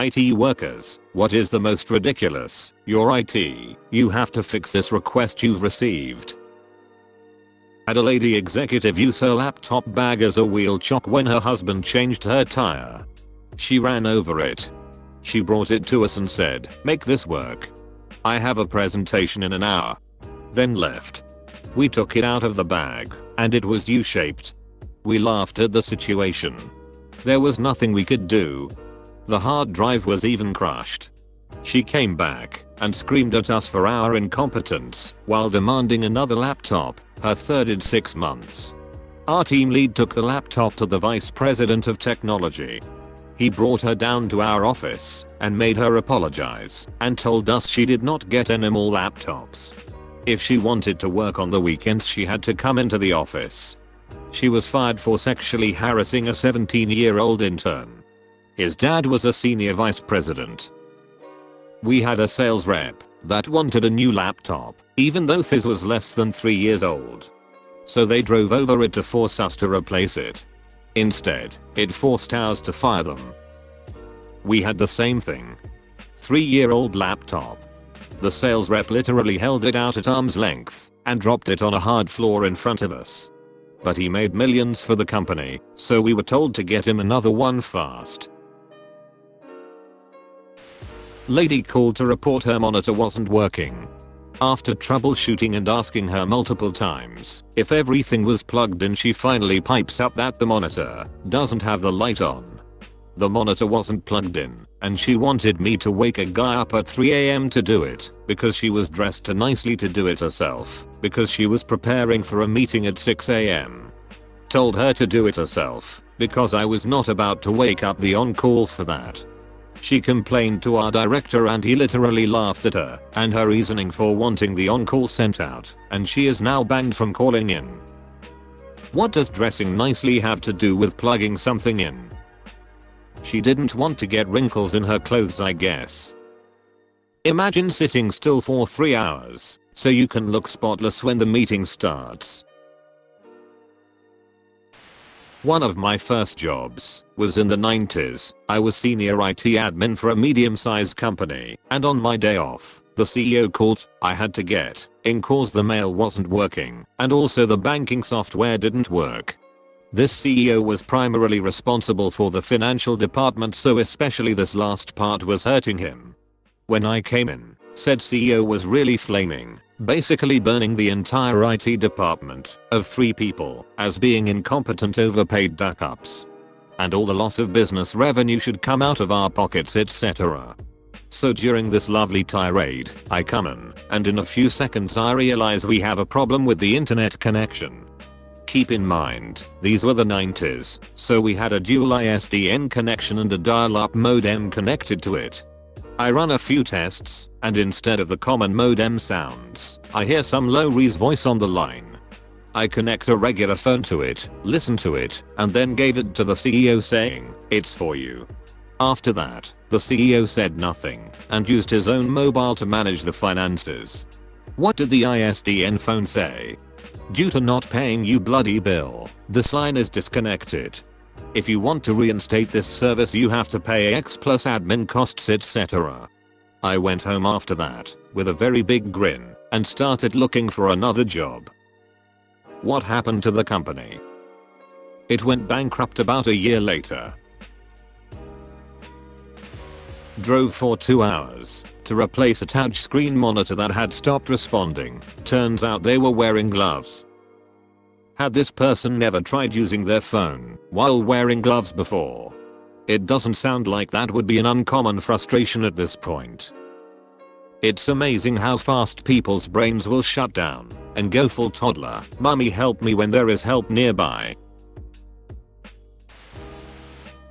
IT workers, what is the most ridiculous? Your IT, you have to fix this request you've received. Had a lady executive use her laptop bag as a wheel chock when her husband changed her tire. She ran over it. She brought it to us and said, "Make this work. I have a presentation in an hour." Then left. We took it out of the bag, and it was U-shaped. We laughed at the situation. There was nothing we could do. The hard drive was even crushed. She came back and screamed at us for our incompetence while demanding another laptop, her third in 6 months. Our team lead took the laptop to the vice president of technology. He brought her down to our office and made her apologize and told us she did not get any more laptops. If she wanted to work on the weekends, she had to come into the office. She was fired for sexually harassing a 17-year-old intern. His dad was a senior vice president. We had a sales rep that wanted a new laptop, even though his was less than 3 years old. So they drove over it to force us to replace it. Instead, it forced ours to fire them. We had the same thing. 3-year-old laptop. The sales rep literally held it out at arm's length and dropped it on a hard floor in front of us. But he made millions for the company, so we were told to get him another one fast. Lady called to report her monitor wasn't working. After troubleshooting and asking her multiple times if everything was plugged in, she finally pipes up that the monitor doesn't have the light on. The monitor wasn't plugged in, and she wanted me to wake a guy up at 3 AM to do it because she was dressed too nicely to do it herself because she was preparing for a meeting at 6 AM. Told her to do it herself because I was not about to wake up the on-call for that. She complained to our director and he literally laughed at her and her reasoning for wanting the on-call sent out, and she is now banned from calling in. What does dressing nicely have to do with plugging something in? She didn't want to get wrinkles in her clothes, I guess. Imagine sitting still for 3 hours so you can look spotless when the meeting starts. One of my first jobs was in the 90s. I was senior IT admin for a medium-sized company, and on my day off, the CEO called. I had to get in cause the mail wasn't working, and also the banking software didn't work. This CEO was primarily responsible for the financial department, so especially this last part was hurting him. When I came in, said CEO was really flaming, basically burning the entire IT department of 3 people as being incompetent, overpaid backups, and all the loss of business revenue should come out of our pockets, etc. So during this lovely tirade, I come in, and in a few seconds I realize we have a problem with the internet connection. Keep in mind, these were the 90s, so we had a dual ISDN connection and a dial-up modem connected to it. I run a few tests, and instead of the common modem sounds, I hear some low-res voice on the line. I connect a regular phone to it, listen to it, and then gave it to the CEO saying, "It's for you." After that, the CEO said nothing and used his own mobile to manage the finances. What did the ISDN phone say? "Due to not paying you bloody bill, this line is disconnected. If you want to reinstate this service you have to pay X plus admin costs, etc." I went home after that with a very big grin and started looking for another job. What happened to the company? It went bankrupt about a year later. Drove for 2 hours to replace a touchscreen monitor that had stopped responding. Turns out they were wearing gloves. Had this person never tried using their phone while wearing gloves before? It doesn't sound like that would be an uncommon frustration at this point. It's amazing how fast people's brains will shut down and go full toddler, "Mummy help me," when there is help nearby.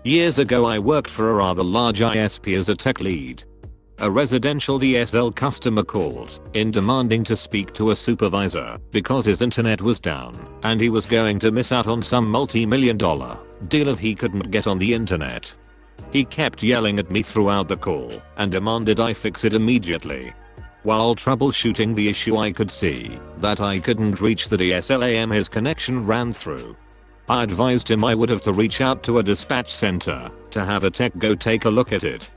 Years ago I worked for a rather large ISP as a tech lead. A residential DSL customer called in demanding to speak to a supervisor because his internet was down and he was going to miss out on some multi-million-dollar deal if he couldn't get on the internet. He kept yelling at me throughout the call and demanded I fix it immediately. While troubleshooting the issue I could see that I couldn't reach the DSLAM his connection ran through. I advised him I would have to reach out to a dispatch center to have a tech go take a look at it.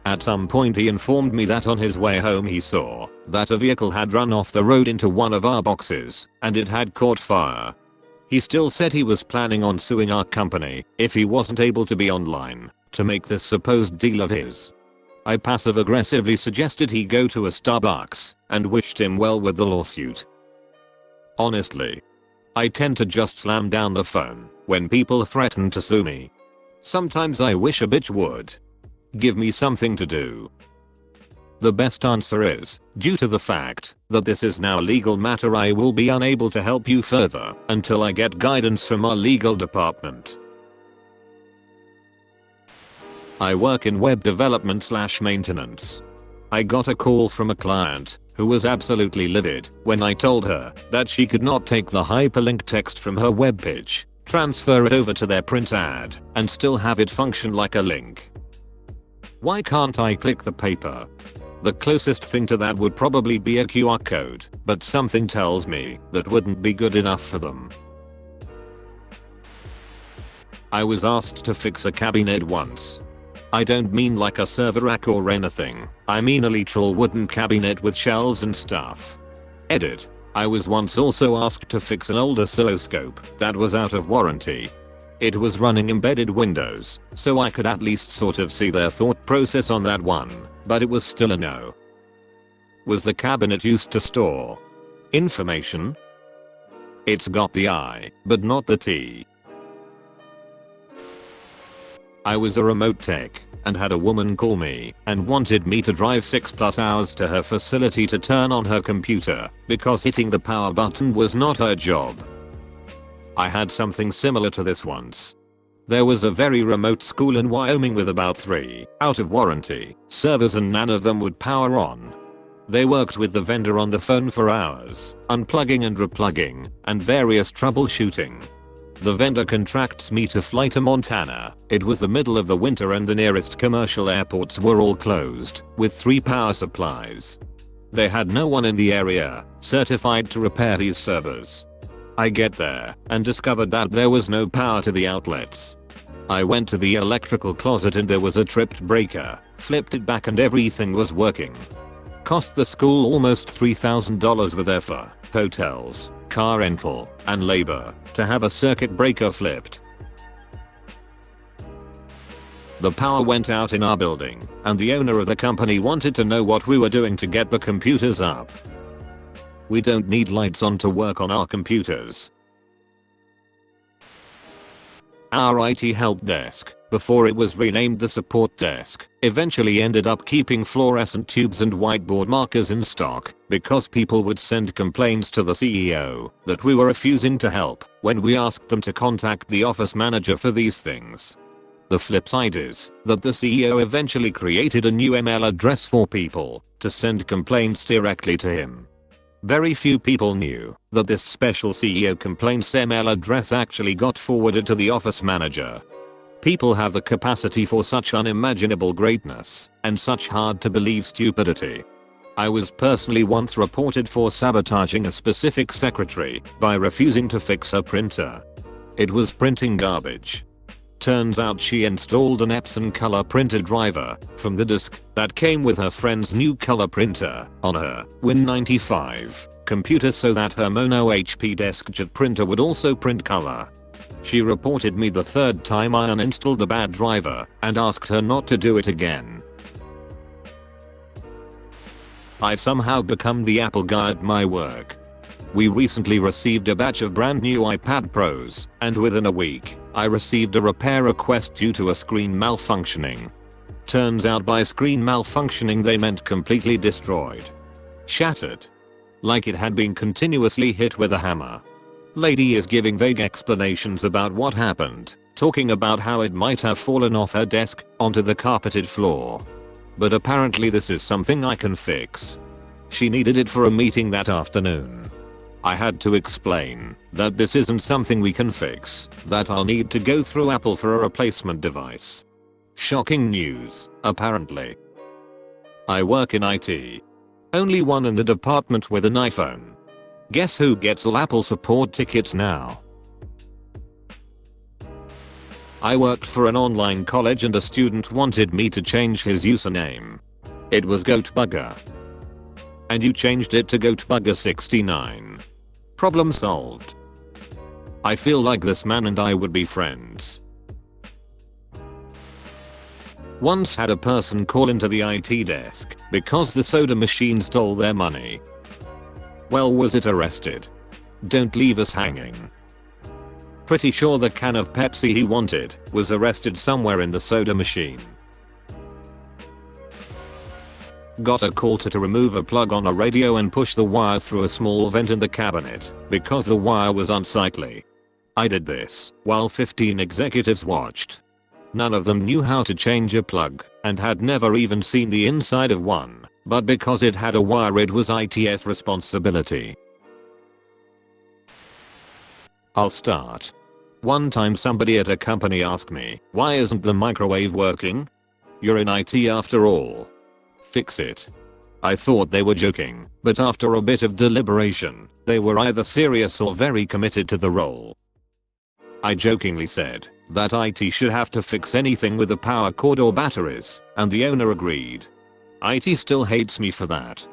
At some point he informed me that on his way home he saw that a vehicle had run off the road into one of our boxes and it had caught fire. He still said he was planning on suing our company if he wasn't able to be online to make this supposed deal of his. I passive aggressively suggested he go to a Starbucks and wished him well with the lawsuit. Honestly, I tend to just slam down the phone when people threaten to sue me. Sometimes I wish a bitch would give me something to do. The best answer is, due to the fact that this is now a legal matter, I will be unable to help you further until I get guidance from our legal department. I work in web development / maintenance. I got a call from a client who was absolutely livid when I told her that she could not take the hyperlink text from her web page, transfer it over to their print ad, and still have it function like a link. Why can't I click the paper? The closest thing to that would probably be a QR code, but something tells me that wouldn't be good enough for them. I was asked to fix a cabinet once. I don't mean like a server rack or anything, I mean a literal wooden cabinet with shelves and stuff. Edit. I was once also asked to fix an old oscilloscope that was out of warranty. It was running embedded Windows, so I could at least sort of see their thought process on that one, but it was still a no. Was the cabinet used to store information? It's got the I, but not the T. I was a remote tech and had a woman call me and wanted me to drive 6+ hours to her facility to turn on her computer because hitting the power button was not her job. I had something similar to this once. There was a very remote school in Wyoming with about 3 out of warranty servers and none of them would power on. They worked with the vendor on the phone for hours, unplugging and replugging, and various troubleshooting. The vendor contracts me to fly to Montana. It was the middle of the winter and the nearest commercial airports were all closed, with 3 power supplies. They had no one in the area certified to repair these servers. I get there and discovered that there was no power to the outlets. I went to the electrical closet and there was a tripped breaker, flipped it back and everything was working. Cost the school almost $3,000 with effort, hotels, car rental, and labor to have a circuit breaker flipped. The power went out in our building, and the owner of the company wanted to know what we were doing to get the computers up. We don't need lights on to work on our computers. Our IT help desk, before it was renamed the support desk, eventually ended up keeping fluorescent tubes and whiteboard markers in stock because people would send complaints to the CEO that we were refusing to help when we asked them to contact the office manager for these things. The flip side is that the CEO eventually created a new email address for people to send complaints directly to him. Very few people knew that this special CEO complaints email address actually got forwarded to the office manager. People have the capacity for such unimaginable greatness and such hard to believe stupidity. I was personally once reported for sabotaging a specific secretary by refusing to fix her printer. It was printing garbage. Turns out she installed an Epson color printer driver from the disk that came with her friend's new color printer on her Win95 computer so that her mono HP DeskJet printer would also print color. She reported me the 3rd time I uninstalled the bad driver and asked her not to do it again. I've somehow become the Apple guy at my work. We recently received a batch of brand new iPad Pros, and within a week, I received a repair request due to a screen malfunctioning. Turns out by screen malfunctioning they meant completely destroyed. Shattered. Like it had been continuously hit with a hammer. Lady is giving vague explanations about what happened, talking about how it might have fallen off her desk onto the carpeted floor. But apparently this is something I can fix. She needed it for a meeting that afternoon. I had to explain that this isn't something we can fix, that I'll need to go through Apple for a replacement device. Shocking news, apparently. I work in IT. Only one in the department with an iPhone. Guess who gets all Apple support tickets now? I worked for an online college and a student wanted me to change his username. It was Goatbugger. And you changed it to Goatbugger69. Problem solved. I feel like this man and I would be friends. Once had a person call into the IT desk because the soda machine stole their money. Well, was it arrested? Don't leave us hanging. Pretty sure the can of Pepsi he wanted was arrested somewhere in the soda machine. Got a call to remove a plug on a radio and push the wire through a small vent in the cabinet because the wire was unsightly. I did this while 15 executives watched. None of them knew how to change a plug and had never even seen the inside of one, but because it had a wire it was IT's responsibility. I'll start. One time somebody at a company asked me, "Why isn't the microwave working? You're in IT after all. Fix it." I thought they were joking, but after a bit of deliberation, they were either serious or very committed to the role. I jokingly said that IT should have to fix anything with a power cord or batteries, and the owner agreed. IT still hates me for that.